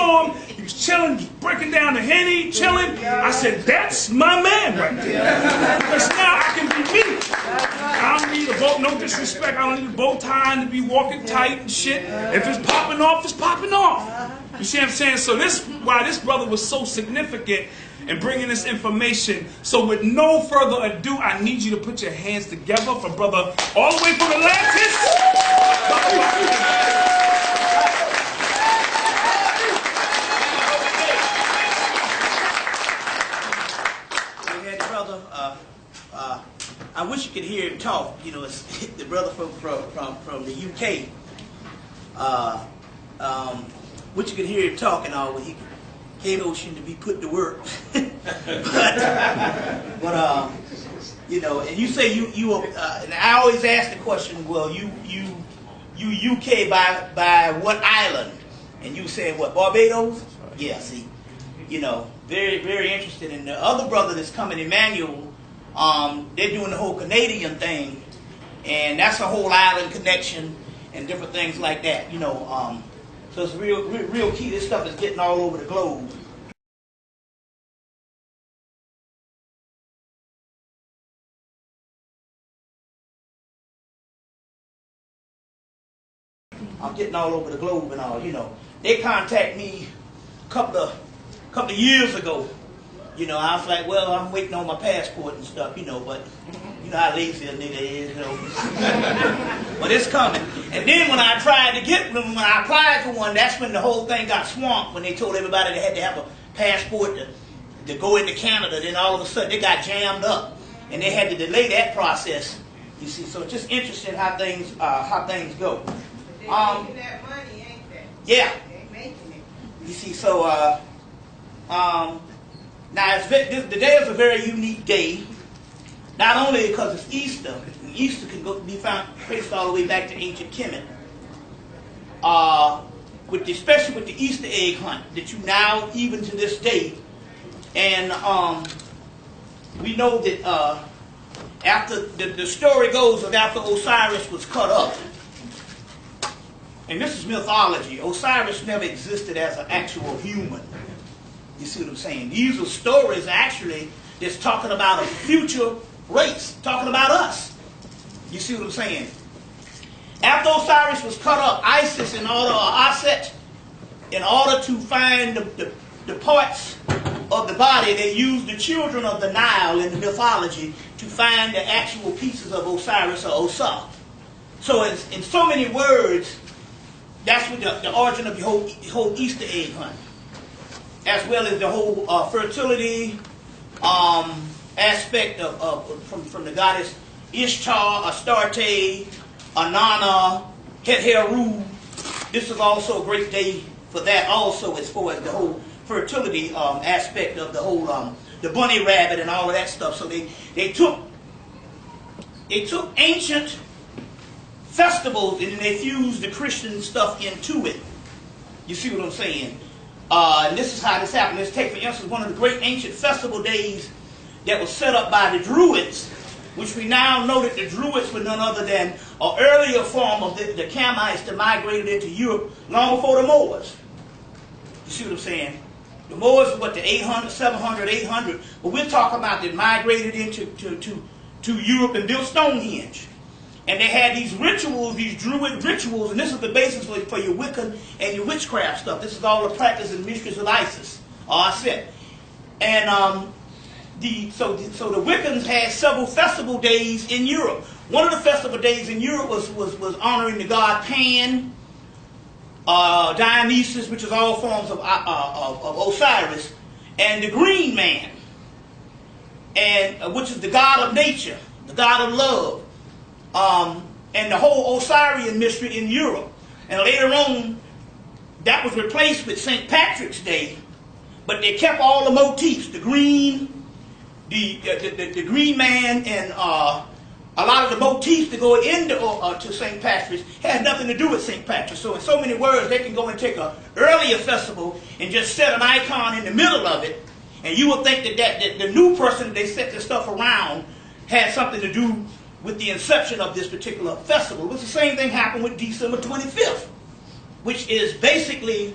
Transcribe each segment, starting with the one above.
saw him. He was chilling, breaking down the Henny, chilling. I said, that's my man right there. Because now I can be me. I don't need a bow, no disrespect, I don't need a bow tie to be walking tight and shit. If it's popping off, it's popping off. You see what I'm saying? So why this brother was so significant in bringing this information. So with no further ado, I need you to put your hands together for brother all the way from Atlantis. Brother, I wish you could hear him talk. You know, it's the brother from the UK. Wish you could hear him talk and all when he came ocean to be put to work. but you know, and you say you and I always ask the question, well, you UK by what island? And you say what, Barbados? Yeah, see, you know, very, very interested. And the other brother that's coming, Emmanuel, they're doing the whole Canadian thing, and that's a whole island connection and different things like that, you know. So it's real key. This stuff is getting all over the globe. I'm getting all over the globe and all, you know. They contact me a couple of years ago. You know, I was like, well, I'm waiting on my passport and stuff, you know, but you know how lazy a nigga is, you know. But it's coming. And then when I tried to get them, when I applied for one, that's when the whole thing got swamped, when they told everybody they had to have a passport to go into Canada. Then all of a sudden they got jammed up, and they had to delay that process. You see, so it's just interesting how things go. They're making that money, ain't they? Yeah. They're making it. You see, so now the day is a very unique day. Not only because it's Easter. And Easter can be found traced all the way back to ancient Hemmitt. Especially with the Easter egg hunt that you now, even to this day, and we know that after the story goes of after Osiris was cut up. And this is mythology. Osiris never existed as an actual human. You see what I'm saying? These are stories actually that's talking about a future race, talking about us. You see what I'm saying? After Osiris was cut up, Isis in order to find the parts of the body, they used the children of the Nile in the mythology to find the actual pieces of Osiris or Osa. So in so many words, that's what the origin of the whole Easter egg hunt, as well as the whole fertility aspect from the goddess Ishtar, Astarte, Anana, Het-Heru. This is also a great day for that also, as far as the whole fertility aspect of the whole the bunny rabbit and all of that stuff. So they took ancient festivals and then they fused the Christian stuff into it. You see what I'm saying? And this is how this happened. Let's take, for instance, one of the great ancient festival days that was set up by the Druids, which we now know that the Druids were none other than an earlier form of the Camites that migrated into Europe long before the Moors. You see what I'm saying? The Moors were what, the 800, 700, 800, but we're talking about that migrated into to Europe and built Stonehenge. And they had these rituals, these Druid rituals, and this is the basis for your Wiccan and your witchcraft stuff. This is all the practice and mysteries of Isis, Set. And so the Wiccans had several festival days in Europe. One of the festival days in Europe was honoring the god Pan, Dionysus, which is all forms of Osiris, and the Green Man, and which is the god of nature, the god of love. And the whole Osirian mystery in Europe. And later on, that was replaced with St. Patrick's Day, but they kept all the motifs, the green, the green man, and a lot of the motifs that go into to St. Patrick's had nothing to do with St. Patrick's. So in so many words, they can go and take an earlier festival and just set an icon in the middle of it, and you would think that the new person they set this stuff around had something to do with the inception of this particular festival. It was the same thing happened with December 25th, which is basically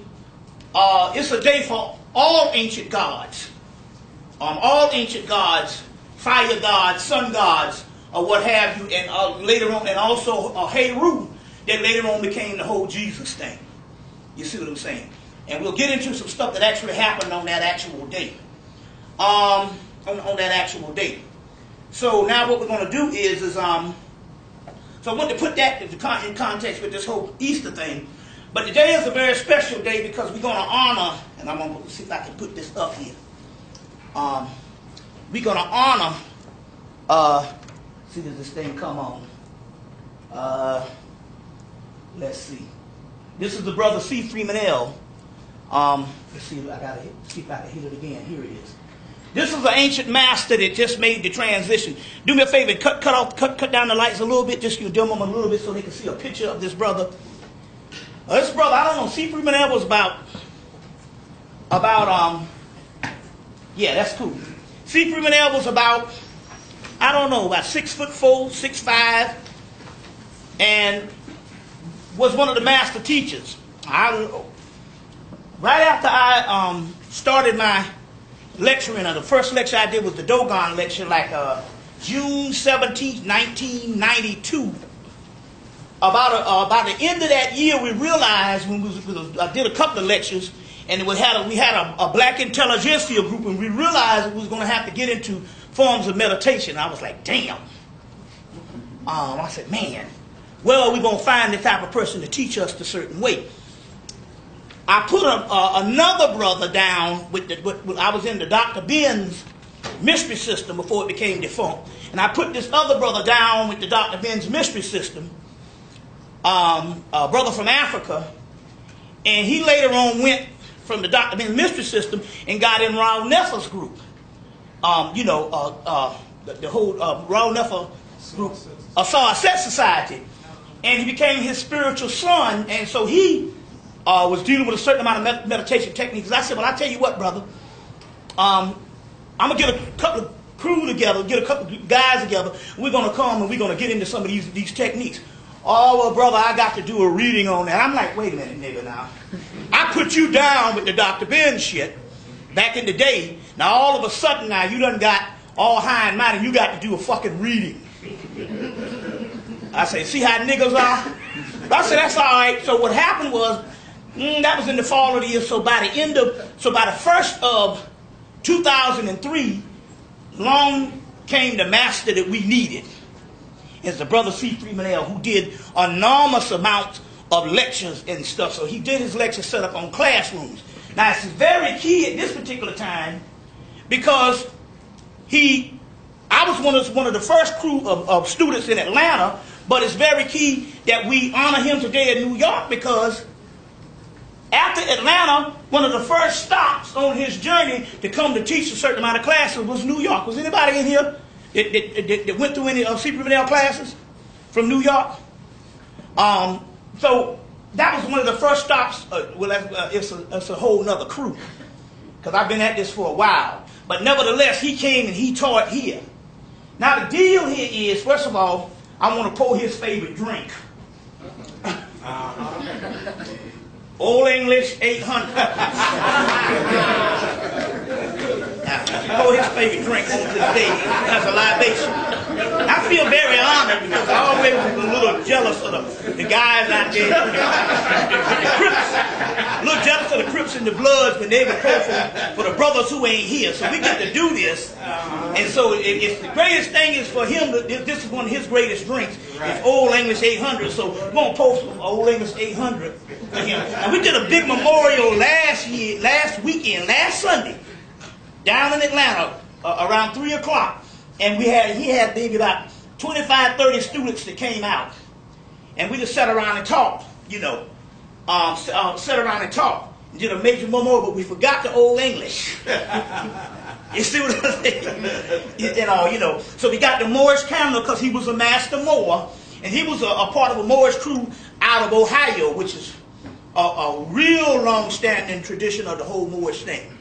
It's a day for all ancient gods. All ancient gods, fire gods, sun gods, or what have you, and later on, and also Heru, that later on became the whole Jesus thing. You see what I'm saying? And we'll get into some stuff that actually happened on that actual day. On that actual day. So now what we're going to do is so I want to put that in context with this whole Easter thing. But today is a very special day because we're going to honor, and I'm going to see if I can put this up here. We're going to honor, see, does this thing come on? Let's see. This is the brother C. Freeman L. Let's see if I got to see if I can hit it again. Here it is. This is an ancient master that just made the transition. Do me a favor, cut down the lights a little bit, just you dim them a little bit so they can see a picture of this brother. This brother, I don't know, C. Freeman L. was about yeah, that's cool. C. Freeman L. was about, I don't know, about 6'4", 6'5", and was one of the master teachers. Right after I started my lecturing, the first lecture I did was the Dogon lecture, like June 17, 1992. About the end of that year, we realized when I did a couple of lectures, and we had a black intelligentsia group, and we realized we was going to have to get into forms of meditation. I was like, damn. I said, man, where are we going to find the type of person to teach us the certain way? I put another brother down I was in the Dr. Ben's mystery system before it became defunct. And I put this other brother down with the Dr. Ben's mystery system, a brother from Africa. And he later on went from the Dr. Ben's mystery system and got in Raul Nefer's group. The whole Raul Nefer group, Set Society. And he became his spiritual son. And so he was dealing with a certain amount of meditation techniques. I said, well, I tell you what, brother, I'm going to get a couple of crew together, get a couple of guys together. We're going to come and we're going to get into some of these techniques. Oh, well, brother, I got to do a reading on that. I'm like, wait a minute, nigga, now. I put you down with the Dr. Ben shit back in the day. Now, all of a sudden, now, you done got all high and mighty. You got to do a fucking reading. I say, see how niggas are? I said, that's all right. So what happened was, that was in the fall of the year. So by the first of 2003, along came the master that we needed. It's the brother C. Freeman L., who did enormous amounts of lectures and stuff. So he did his lecture set up on classrooms. Now it's very key at this particular time because I was one of the first crew of students in Atlanta, but it's very key that we honor him today in New York because after Atlanta, one of the first stops on his journey to come to teach a certain amount of classes was New York. Was anybody in here that went through any C. Freeman L. classes from New York? So that was one of the first stops. It's a whole nother crew because I've been at this for a while. But nevertheless, he came and he taught here. Now the deal here is, first of all, I want to pour his favorite drink. Old English 800. Pour his favorite drink on this day as a libation. I feel very honored because I always was a little jealous of the guys out there, the Crips. A little jealous of the Crips and the Bloods when they would pour for the brothers who ain't here. So we get to do this. And so it's the greatest thing is for him, this is one of his greatest drinks. It's Old English 800. So we're going to pour some Old English 800 for him. And we did a big memorial last Sunday, down in Atlanta, around 3 o'clock. And he had maybe about 25, 30 students that came out. And we just sat around and talked, sat around and talked. Did a major memorial, but we forgot the Old English. You see what I'm saying? So we got the Moorish calendar because he was a master Moor. And he was a part of a Moorish crew out of Ohio, which is a real long-standing tradition of the whole Moorish thing.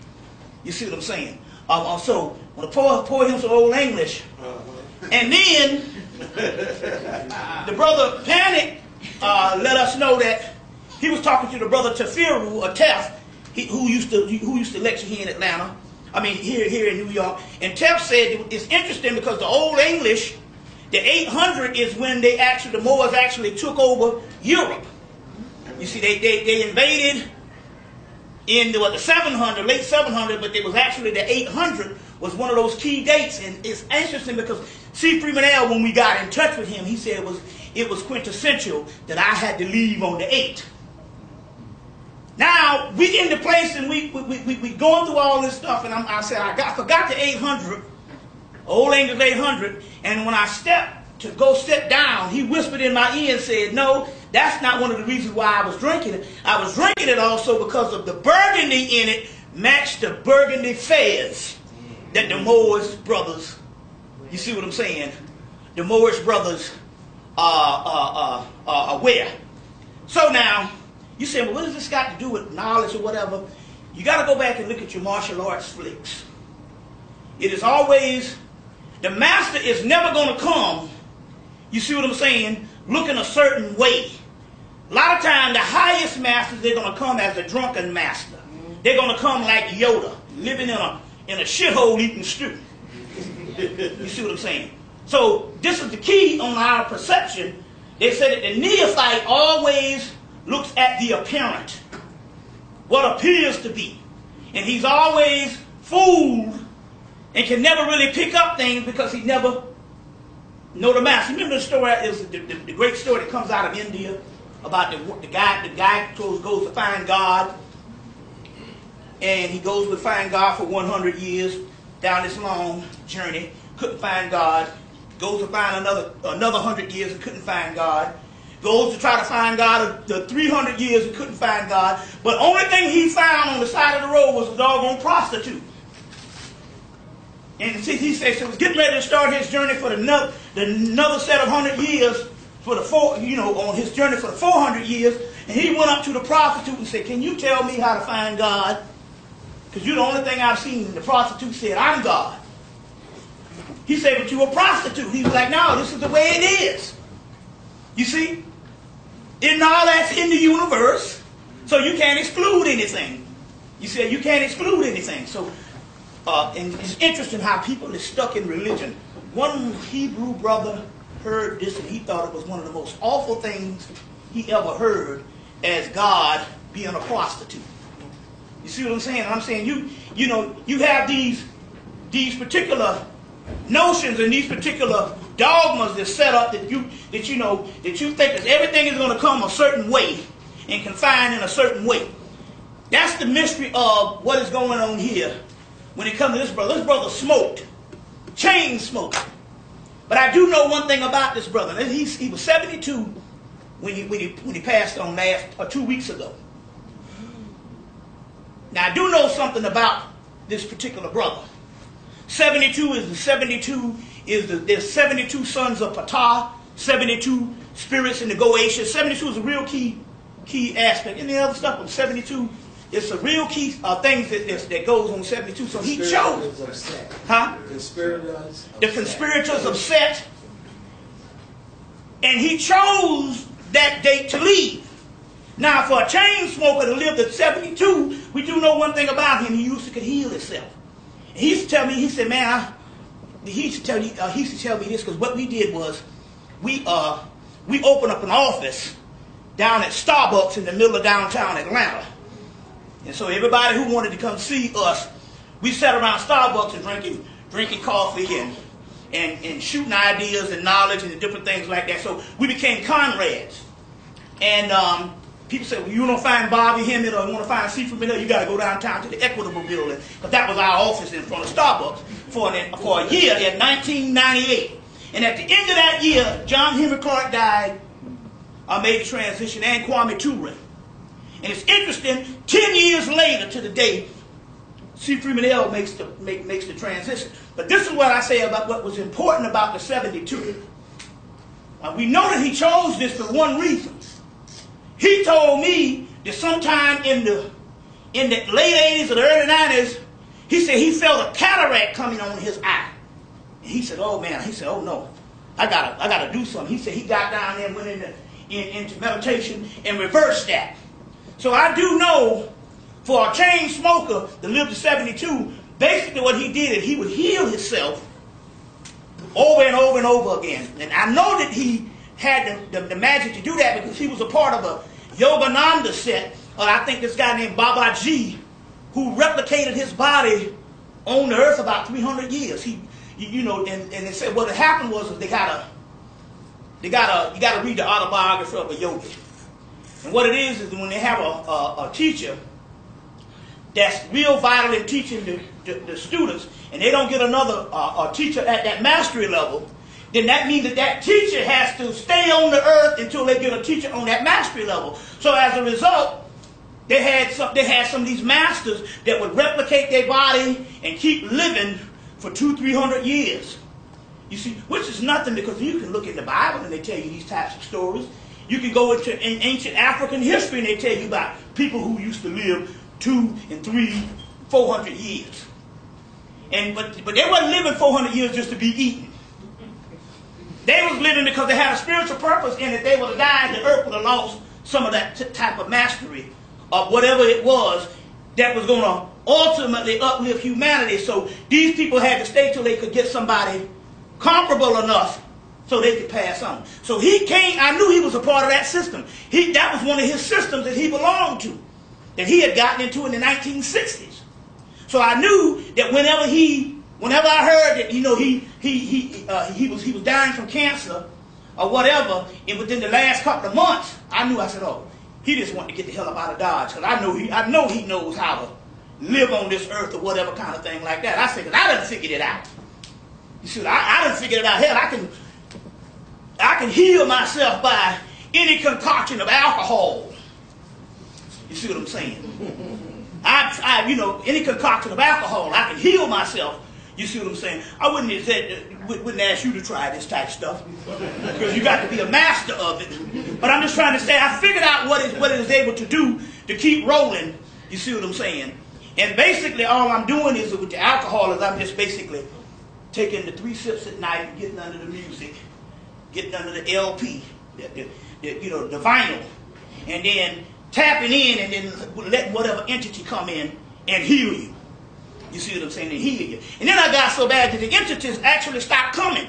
You see what I'm saying? So I'm going to pour him some Old English. And then the brother Panic let us know that he was talking to the brother Tefiru, or Tef, who used to lecture here in Atlanta. I mean, here in New York. And Teff said it's interesting because the Old English, the 800 is when the Moors actually took over Europe. You see, they invaded in the 700, late 700, but it was actually the 800 was one of those key dates. And it's interesting because C. Freeman L., when we got in touch with him, he said it was quintessential that I had to leave on the 8th. Now, we in the place and we going through all this stuff, and I said, I forgot the 800, Old English 800, and when I stepped to go sit down, he whispered in my ear and said, no, that's not one of the reasons why I was drinking it. I was drinking it also because of the burgundy in it matched the burgundy fez that the Moorish brothers, you see what I'm saying? The Moorish brothers wear. So now, you say, well, what does this got to do with knowledge or whatever? You got to go back and look at your martial arts flicks. It is always, the master is never going to come, you see what I'm saying, looking a certain way. A lot of times, the highest masters, they're going to come as a drunken master. They're going to come like Yoda, living in a shithole eating stew. You see what I'm saying? So, this is the key on our perception. They said that the neophyte always looks at the apparent, what appears to be. And he's always fooled and can never really pick up things because he never know the master. Remember the story, is the great story that comes out of India about the guy goes to find God, and he goes to find God for 100 years down this long journey, couldn't find God, goes to find another 100 years and couldn't find God, goes to try to find God the 300 years and couldn't find God, but only thing he found on the side of the road was a doggone prostitute. And he said he was getting ready to start his journey for another set of 100 years on his journey for the 400 years, and he went up to the prostitute and said, can you tell me how to find God? Because you're the only thing I've seen. And the prostitute said, I'm God. He said, but you're a prostitute. He was like, no, this is the way it is. You see? And all that's in the universe, so you can't exclude anything. You said you can't exclude anything. So, and it's interesting how people are stuck in religion. One Hebrew brother heard this and he thought it was one of the most awful things he ever heard, as God being a prostitute. You see what I'm saying? I'm saying you have these particular notions and these particular dogmas that set up that you think that everything is going to come a certain way and confined in a certain way. That's the mystery of what is going on here when it comes to this brother. This brother smoked, chain smoked. But I do know one thing about this brother. He was 72 when he passed on 2 weeks ago. Now I do know something about this particular brother. 72 is there's 72 sons of Ptah, 72 spirits in the Goetia. 72 is a real key aspect. And the other stuff of 72, it's a real key things that goes on 72. So he chose. The conspirators of Set. And he chose that date to leave. Now, for a chain smoker to live at 72, we do know one thing about him. He could heal himself. And he used to tell me, he said, man, he used to tell me this, because what we did was we opened up an office down at Starbucks in the middle of downtown Atlanta. And so everybody who wanted to come see us, we sat around Starbucks and drinking coffee and shooting ideas and knowledge and different things like that. So we became comrades. And people said, well, you don't find Bobby Hemmitt or you want to find C. Freeman L., you got to go downtown to the Equitable Building. But that was our office in front of Starbucks for a year in 1998. And at the end of that year, John Henry Clark died. I made the transition, and Kwame Ture. And it's interesting, 10 years later to the day, C. Freeman L. makes the transition. But this is what I say about what was important about the 72. We know that he chose this for one reason. He told me that sometime in the late 80s or the early 90s, he said he felt a cataract coming on his eye. And he said, oh man, oh no, I gotta do something. He said he got down there and went into meditation and reversed that. So I do know For a chain smoker that lived to 72, basically what he did is he would heal himself over and over and over again. And I know that he had the magic to do that because he was a part of a Yogananda set. I think this guy named Babaji, who replicated his body on the earth about 300 years. And they said what had happened was you gotta read the autobiography of a yogi. And what it is when they have a teacher that's real vital in teaching the students, and they don't get another teacher at that mastery level, then that means that teacher has to stay on the earth until they get a teacher on that mastery level. So as a result, they had some of these masters that would replicate their body and keep living for 200-300 years. You see, which is nothing, because you can look in the Bible and they tell you these types of stories. You can go into ancient African history and they tell you about people who used to live 200 and 300, 400 years. But they wasn't living 400 years just to be eaten. They was living because they had a spiritual purpose in it. They would have died, the earth would have lost some of that type of mastery of whatever it was that was going to ultimately uplift humanity. So these people had to stay till they could get somebody comparable enough so they could pass on. So he came, I knew he was a part of that system. That was one of his systems that he belonged to, that he had gotten into in the 1960s. So I knew that whenever I heard that, he was dying from cancer or whatever, and within the last couple of months, I said, oh, he just wanted to get the hell up out of Dodge, because I know he knows how to live on this earth or whatever kind of thing like that. I said, because I done figured it out. You see, I done figured it out. Hell, I can heal myself by any concoction of alcohol. You see what I'm saying? Any concoction of alcohol, I can heal myself. You see what I'm saying? I wouldn't ask you to try this type of stuff, because you got to be a master of it. But I'm just trying to say, I figured out what it is able to do to keep rolling. You see what I'm saying? And basically, all I'm doing is with the alcohol is I'm just basically taking the 3 sips at night and getting under the music, getting under the LP, the vinyl, and then tapping in and then letting whatever entity come in and heal you. You see what I'm saying? And heal you. And then I got so bad that the entities actually stopped coming.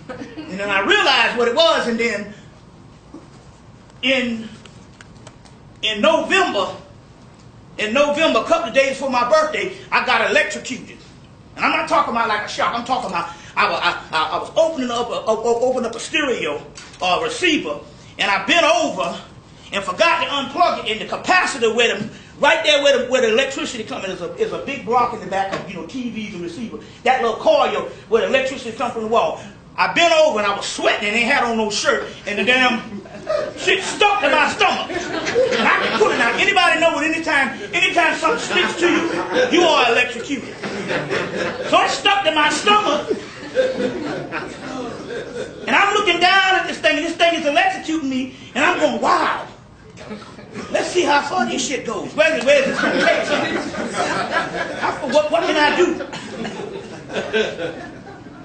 And then I realized what it was, and then in November, a couple of days before my birthday, I got electrocuted. And I'm not talking about like a shock. I'm talking about I was opening up a stereo receiver, and I bent over and forgot to unplug it. And the capacitor right there where the electricity comes in is a big block in the back of TVs and receivers. That little coil where the electricity comes from the wall. I bent over and I was sweating and ain't had on no shirt, and the damn shit stuck to my stomach. And I can pull it out. Anybody know that anytime something sticks to you, you are electrocuted. So it stuck to my stomach. And I'm looking down at this thing, and this thing is electrocuting me, and I'm going, wow. Let's see how far this shit goes. Where is this going to take something? What can I do?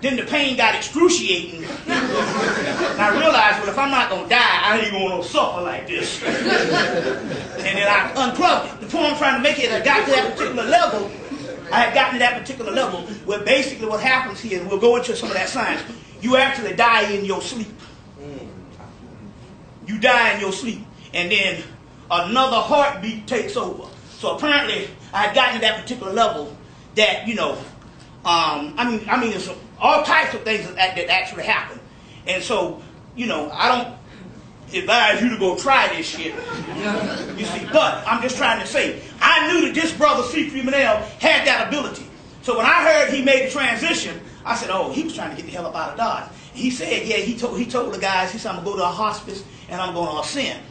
Then the pain got excruciating. And I realized, well, if I'm not going to die, I ain't going to suffer like this. And then I unplugged it. The point I'm trying to make is I got to that particular level. I had gotten to that particular level where basically what happens here, and we'll go into some of that science, you actually die in your sleep. You die in your sleep. And then another heartbeat takes over. So apparently I had gotten to that particular level that, there's all types of things that actually happen. And so, I don't advise you to go try this shit. You see, but I'm just trying to say, I knew that this brother C3 Manel had that ability. So when I heard he made the transition, I said, oh, he was trying to get the hell up out of Dodge. He said, yeah, he told the guys, he said, I'm going to go to a hospice and I'm going to ascend.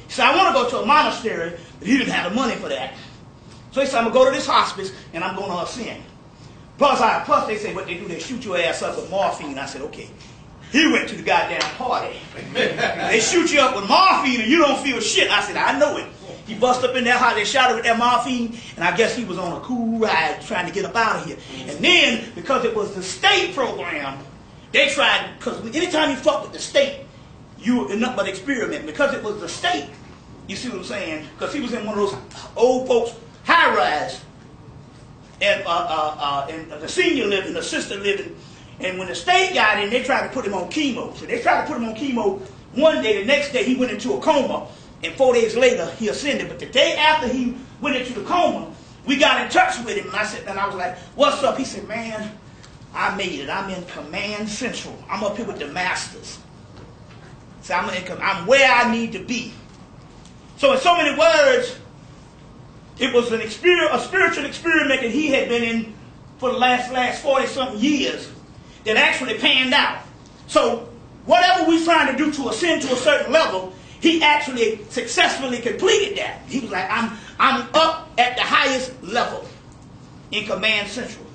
He said, I want to go to a monastery, but he didn't have the money for that. So he said, I'm going to go to this hospice and I'm going to ascend. Plus they say what they do, they shoot your ass up with morphine. I said, okay. He went to the goddamn party. They shoot you up with morphine and you don't feel shit. I said, I know it. He bust up in that house, they shot him with that morphine, and I guess he was on a cool ride trying to get up out of here. And then, because it was the state program, they tried, because anytime you fuck with the state, you were nothing but experiment. Because it was the state, You see what I'm saying? Because he was in one of those old folks high-rise, and the senior living, the assisted living. And when the state got in, they tried to put him on chemo. So they tried to put him on chemo one day. The next day, he went into a coma. And 4 days later, he ascended. But the day after he went into the coma, we got in touch with him. And I was like, what's up? He said, man, I made it. I'm in Command Central. I'm up here with the masters. So I'm where I need to be. So in so many words, it was a spiritual experiment that he had been in for the last 40-something years that actually panned out. So whatever we're trying to do to ascend to a certain level, he actually successfully completed that. He was like, I'm up at the highest level in Command Central.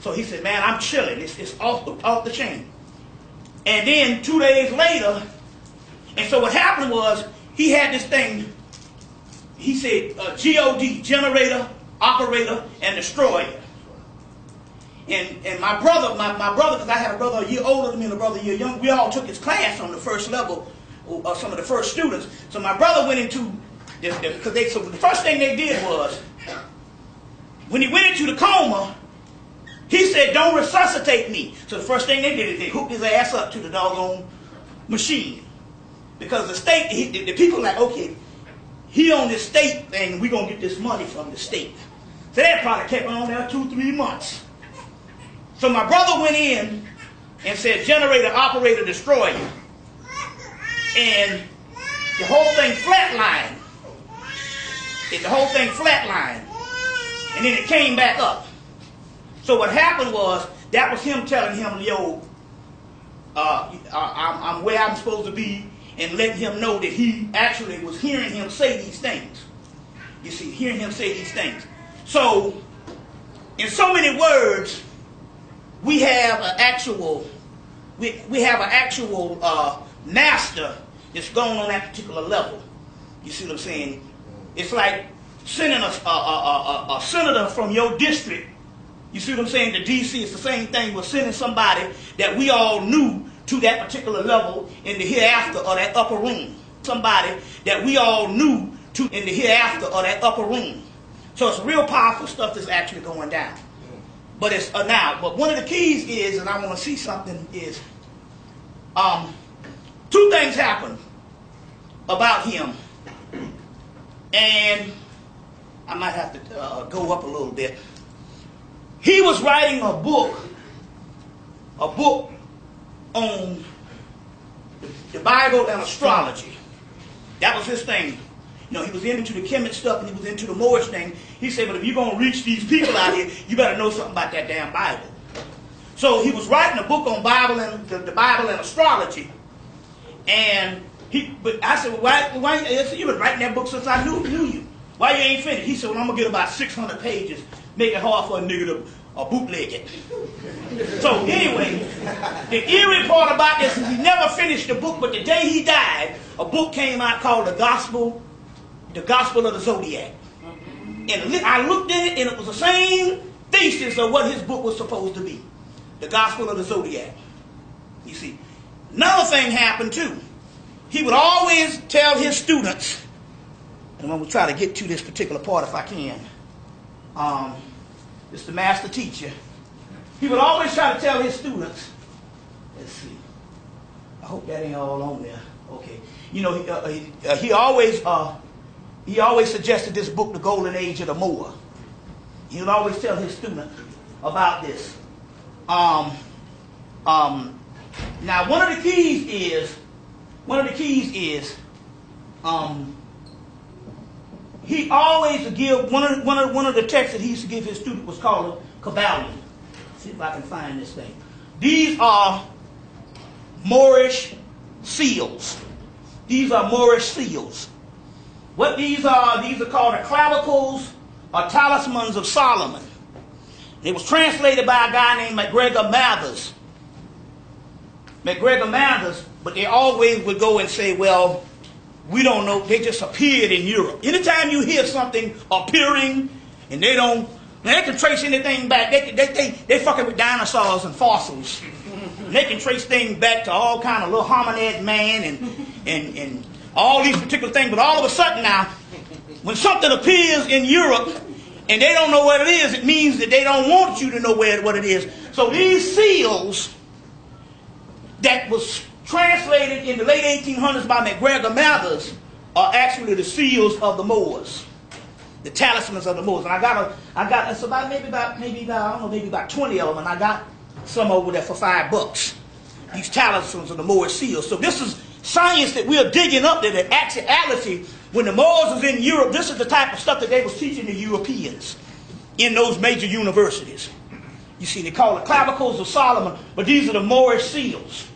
So he said, man, I'm chilling. It's off the chain. And then 2 days later, and so what happened was, he had this thing, he said, GOD, generator, operator, and destroyer. And my brother, because I had a brother a year older than me and a brother a year younger, we all took his class on the first level, some of the first students. So my brother went into, so the first thing they did was, when he went into the coma, he said, don't resuscitate me. So the first thing they did is they hooked his ass up to the doggone machine. Because the state, the people were like, okay, he on this state thing, we're going to get this money from the state. So that probably kept on there 2-3 months. So my brother went in and said, generator, operator, destroyer. And the whole thing flatlined. The whole thing flatlined. And then it came back up. So what happened was, that was him telling him, yo, I'm where I'm supposed to be, and letting him know that he actually was hearing him say these things. You see, hearing him say these things. So, in so many words, we have an actual, master that's going on that particular level. You see what I'm saying? It's like sending a senator from your district. You see what I'm saying? To D.C. It's the same thing with sending somebody that we all knew to that particular level in the hereafter or that upper room. Somebody that we all knew to in the hereafter or that upper room. So it's real powerful stuff that's actually going down. But it's now. But one of the keys is, and I want to see something, is two things happened about him. And I might have to go up a little bit. He was writing a book on the Bible and astrology. That was his thing. You know, he was into the Hemmitt stuff and he was into the Moorish thing. He said, but if you're going to reach these people out here, you better know something about that damn Bible. So he was writing a book on Bible and the Bible and astrology. And but I said, well, why you've been writing that book since I knew you. Why you ain't finished? He said, well, I'm going to get about 600 pages. Make it hard for a nigga to bootleg it. So anyway, the eerie part about this is he never finished the book, but the day he died, a book came out called The Gospel of the Zodiac. And I looked at it and it was the same thesis of what his book was supposed to be. The Gospel of the Zodiac. You see. Another thing happened too. He would always tell his students, and I'm going to try to get to this particular part if I can. It's the master teacher. He would always try to tell his students, let's see, I hope that ain't all on there. Okay. You know, he always suggested this book, The Golden Age of the Moor. He would always tell his students about this. Now, one of the keys is, he always would give, one of the texts that he used to give his student was called a Kabbalion. See if I can find this thing. These are Moorish seals. These are Moorish seals. What these are called the clavicles or talismans of Solomon. It was translated by a guy named MacGregor Mathers. But they always would go and say, well, we don't know, they just appeared in Europe. Anytime you hear something appearing and they can trace anything back, they fucking with dinosaurs and fossils. They can trace things back to all kind of little hominid man and all these particular things. But all of a sudden now, when something appears in Europe and they don't know what it is, it means that they don't want you to know what it is. So these seals that was translated in the late 1800s by MacGregor Mathers are actually the seals of the Moors, the talismans of the Moors. And I got it's about maybe about 20 of them, and I got some over there for $5. These talismans of the Moorish seals. So this is science that we're digging up, that in actuality, when the Moors was in Europe, this is the type of stuff that they was teaching the Europeans in those major universities. You see, they call it clavicles of Solomon, but these are the Moorish seals.